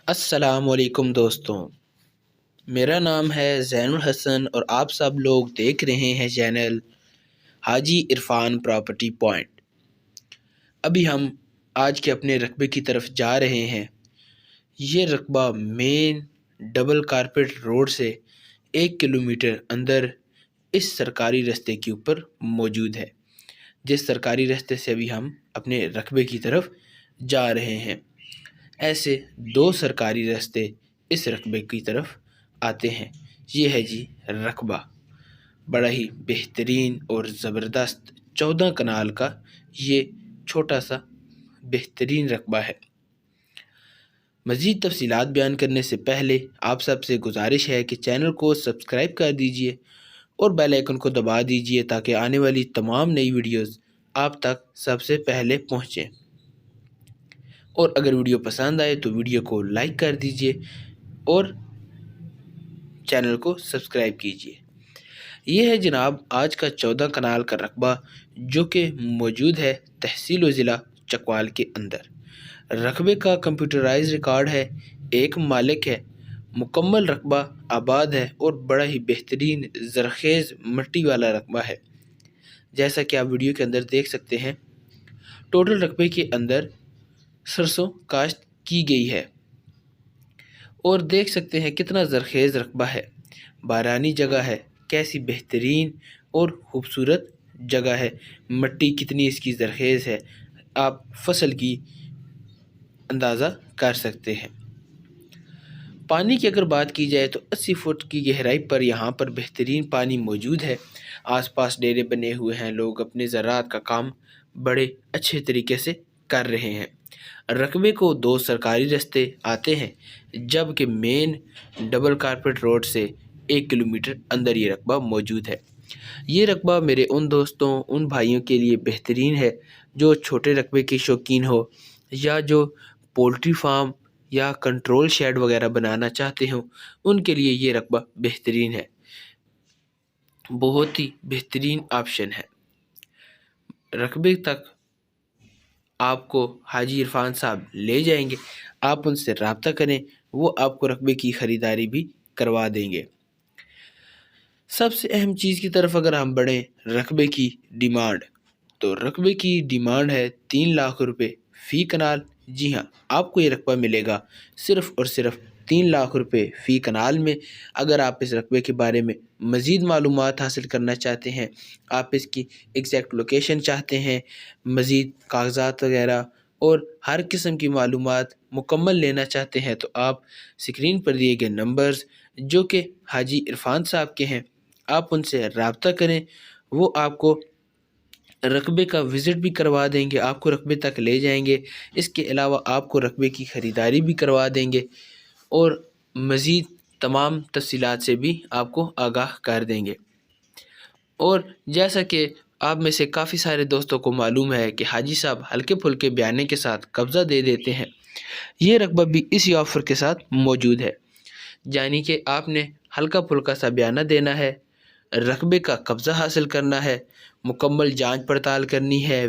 السلام علیکم دوستوں، میرا نام ہے زین الحسن اور آپ سب لوگ دیکھ رہے ہیں چینل حاجی عرفان پراپرٹی پوائنٹ۔ ابھی ہم آج کے اپنے رقبے کی طرف جا رہے ہیں۔ یہ رقبہ مین ڈبل کارپیٹ روڈ سے 1 کلومیٹر اندر اس سرکاری رستے کے اوپر موجود ہے، جس سرکاری رستے سے ابھی ہم اپنے رقبے کی طرف جا رہے ہیں۔ ایسے 2 سرکاری راستے اس رقبے کی طرف آتے ہیں۔ یہ ہے جی رقبہ، بڑا ہی بہترین اور زبردست 14 کنال کا یہ چھوٹا سا بہترین رقبہ ہے۔ مزید تفصیلات بیان کرنے سے پہلے آپ سب سے گزارش ہے کہ چینل کو سبسکرائب کر دیجئے اور بیل آئیکن کو دبا دیجئے تاکہ آنے والی تمام نئی ویڈیوز آپ تک سب سے پہلے پہنچیں۔ اور اگر ویڈیو پسند آئے تو ویڈیو کو لائک کر دیجئے اور چینل کو سبسکرائب کیجئے۔ یہ ہے جناب آج کا 14 کنال کا رقبہ، جو کہ موجود ہے تحصیل و ضلع چکوال کے اندر۔ رقبے کا کمپیوٹرائز ریکارڈ ہے، ایک مالک ہے، مکمل رقبہ آباد ہے اور بڑا ہی بہترین زرخیز مٹی والا رقبہ ہے۔ جیسا کہ آپ ویڈیو کے اندر دیکھ سکتے ہیں، ٹوٹل رقبے کے اندر سرسوں کاشت کی گئی ہے اور دیکھ سکتے ہیں کتنا زرخیز رقبہ ہے، بارانی جگہ ہے، کیسی بہترین اور خوبصورت جگہ ہے، مٹی کتنی اس کی زرخیز ہے، آپ فصل کی اندازہ کر سکتے ہیں۔ پانی کی اگر بات کی جائے تو 80 فٹ کی گہرائی پر یہاں پر بہترین پانی موجود ہے۔ آس پاس ڈیرے بنے ہوئے ہیں، لوگ اپنے زراعت کا کام بڑے اچھے طریقے سے کر رہے ہیں۔ رقبے کو 2 سرکاری رستے آتے ہیں، جبکہ مین ڈبل کارپیٹ روڈ سے 1 کلومیٹر اندر یہ رقبہ موجود ہے۔ یہ رقبہ میرے ان دوستوں، ان بھائیوں کے لیے بہترین ہے جو چھوٹے رقبے کے شوقین ہو یا جو پولٹری فارم یا کنٹرول شیڈ وغیرہ بنانا چاہتے ہوں، ان کے لیے یہ رقبہ بہترین ہے، بہت ہی بہترین آپشن ہے۔ رقبے تک آپ کو حاجی عرفان صاحب لے جائیں گے، آپ ان سے رابطہ کریں، وہ آپ کو رقبے کی خریداری بھی کروا دیں گے۔ سب سے اہم چیز کی طرف اگر ہم بڑھیں، رقبے کی ڈیمانڈ، تو رقبے کی ڈیمانڈ ہے 3 لاکھ روپے فی کنال۔ جی ہاں، آپ کو یہ رقبہ ملے گا صرف اور صرف 3 لاکھ روپے فی کنال میں۔ اگر آپ اس رقبے کے بارے میں مزید معلومات حاصل کرنا چاہتے ہیں، آپ اس کی ایگزیکٹ لوکیشن چاہتے ہیں، مزید کاغذات وغیرہ اور ہر قسم کی معلومات مکمل لینا چاہتے ہیں، تو آپ اسکرین پر دیے گئے نمبرز جو کہ حاجی عرفان صاحب کے ہیں، آپ ان سے رابطہ کریں، وہ آپ کو رقبے کا وزٹ بھی کروا دیں گے، آپ کو رقبے تک لے جائیں گے۔ اس کے علاوہ آپ کو رقبے کی خریداری بھی کروا دیں گے اور مزید تمام تفصیلات سے بھی آپ کو آگاہ کر دیں گے۔ اور جیسا کہ آپ میں سے کافی سارے دوستوں کو معلوم ہے کہ حاجی صاحب ہلکے پھلکے بیانے کے ساتھ قبضہ دے دیتے ہیں، یہ رقبہ بھی اسی آفر کے ساتھ موجود ہے، یعنی کہ آپ نے ہلکا پھلکا سا بیانہ دینا ہے، رقبے کا قبضہ حاصل کرنا ہے، مکمل جانچ پڑتال کرنی ہے،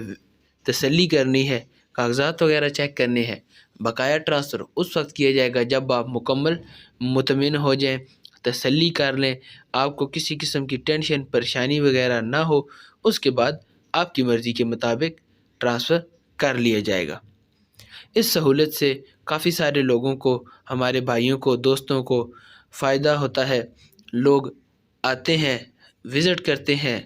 تسلی کرنی ہے، کاغذات وغیرہ چیک کرنے ہیں۔ بقایا ٹرانسفر اس وقت کیا جائے گا جب آپ مکمل مطمئن ہو جائیں، تسلی کر لیں، آپ کو کسی قسم کی ٹینشن پریشانی وغیرہ نہ ہو، اس کے بعد آپ کی مرضی کے مطابق ٹرانسفر کر لیا جائے گا۔ اس سہولت سے کافی سارے لوگوں کو، ہمارے بھائیوں کو، دوستوں کو فائدہ ہوتا ہے۔ لوگ آتے ہیں، وزٹ کرتے ہیں،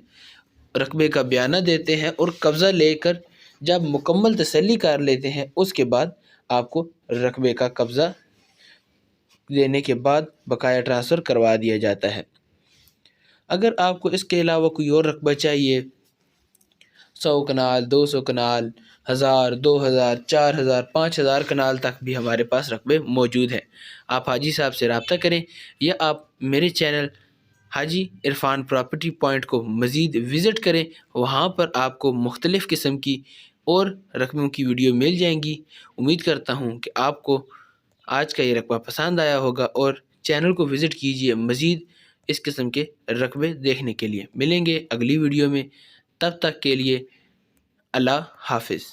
رقبے کا بیانہ دیتے ہیں اور قبضہ لے کر جب مکمل تسلی کر لیتے ہیں، اس کے بعد آپ کو رقبے کا قبضہ لینے کے بعد بقایا ٹرانسفر کروا دیا جاتا ہے۔ اگر آپ کو اس کے علاوہ کوئی اور رقبہ چاہیے، 100 کنال، 200 کنال، 1000، 2000، 4000، 5000 کنال تک بھی ہمارے پاس رقبے موجود ہیں۔ آپ حاجی صاحب سے رابطہ کریں یا آپ میرے چینل حاجی عرفان پراپرٹی پوائنٹ کو مزید وزٹ کریں، وہاں پر آپ کو مختلف قسم کی اور رقبوں کی ویڈیو مل جائیں گی۔ امید کرتا ہوں کہ آپ کو آج کا یہ رقبہ پسند آیا ہوگا اور چینل کو وزٹ کیجئے مزید اس قسم کے رقبے دیکھنے کے لیے۔ ملیں گے اگلی ویڈیو میں، تب تک کے لیے اللہ حافظ۔